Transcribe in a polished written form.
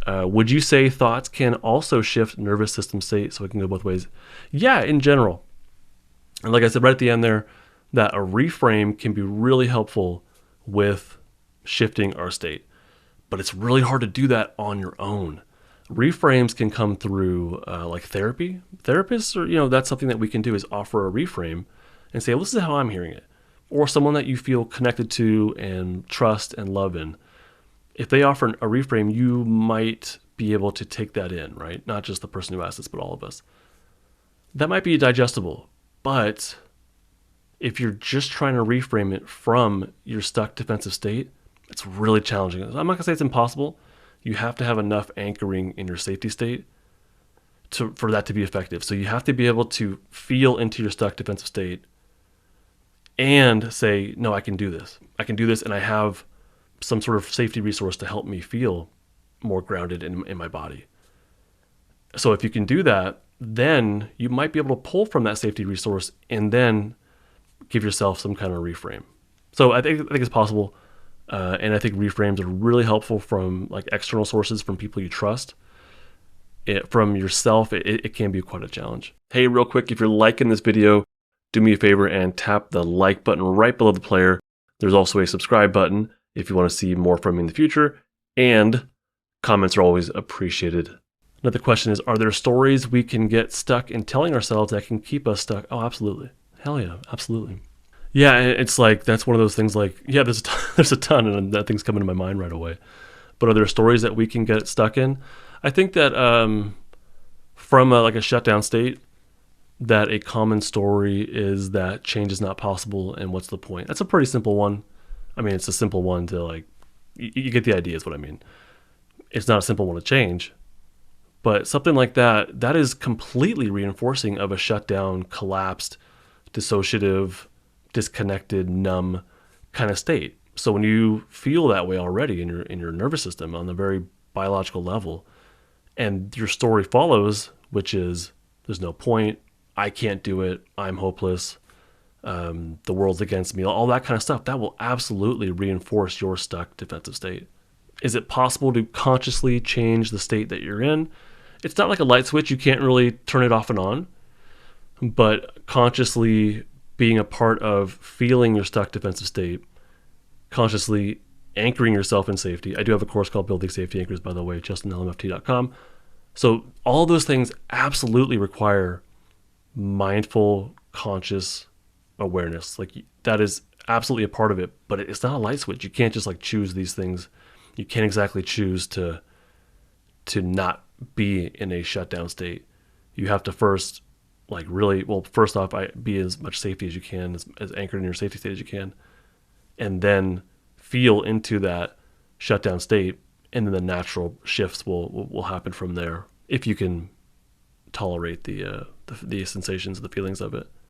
Would you say thoughts can also shift nervous system state? So it can go both ways. Yeah, in general. And like I said right at the end there, that a reframe can be really helpful with shifting our state. But it's really hard to do that on your own. Reframes can come through like therapy. Therapists, or that's something that we can do, is offer a reframe and say, well, this is how I'm hearing it. Or someone that you feel connected to and trust and love in. If they offer a reframe, you might be able to take that in, right? Not just the person who asked this, but all of us. That might be digestible, but if you're just trying to reframe it from your stuck defensive state, it's really challenging. I'm not gonna say it's impossible. You have to have enough anchoring in your safety state for that to be effective. So you have to be able to feel into your stuck defensive state and say, no, I can do this. I can do this, and I have some sort of safety resource to help me feel more grounded in my body. So if you can do that, then you might be able to pull from that safety resource and then give yourself some kind of reframe. So I think it's possible. And I think reframes are really helpful from like external sources, from people you trust. From yourself, it can be quite a challenge. Hey, real quick, if you're liking this video, do me a favor and tap the like button right below the player. There's also a subscribe button if you want to see more from me in the future. And comments are always appreciated. Another question is, are there stories we can get stuck in telling ourselves that can keep us stuck? Oh, absolutely. Hell yeah, absolutely. Yeah, it's like, that's one of those things like, yeah, there's a ton, and that thing's coming to my mind right away. But are there stories that we can get stuck in? I think that from like a shutdown state, that a common story is that change is not possible, and what's the point? That's a pretty simple one. I mean, it's a simple one to like, you get the idea is what I mean. It's not a simple one to change. But something like that, that is completely reinforcing of a shutdown, collapsed, dissociative, disconnected, numb kind of state. So when you feel that way already in your nervous system on the very biological level, and your story follows, which is there's no point, I can't do it, I'm hopeless, the world's against me, all that kind of stuff, that will absolutely reinforce your stuck defensive state. Is it possible to consciously change the state that you're in? It's not like a light switch, you can't really turn it off and on, but consciously being a part of feeling your stuck defensive state, consciously anchoring yourself in safety. I do have a course called Building Safety Anchors, by the way, justinlmft.com. So all those things absolutely require mindful, conscious awareness. Like, that is absolutely a part of it, but it's not a light switch. You can't just like choose these things. You can't exactly choose to not be in a shutdown state. You have to first first off, be as much safety as you can, as anchored in your safety state as you can, and then feel into that shutdown state, and then the natural shifts will happen from there if you can tolerate the sensations, the feelings of it.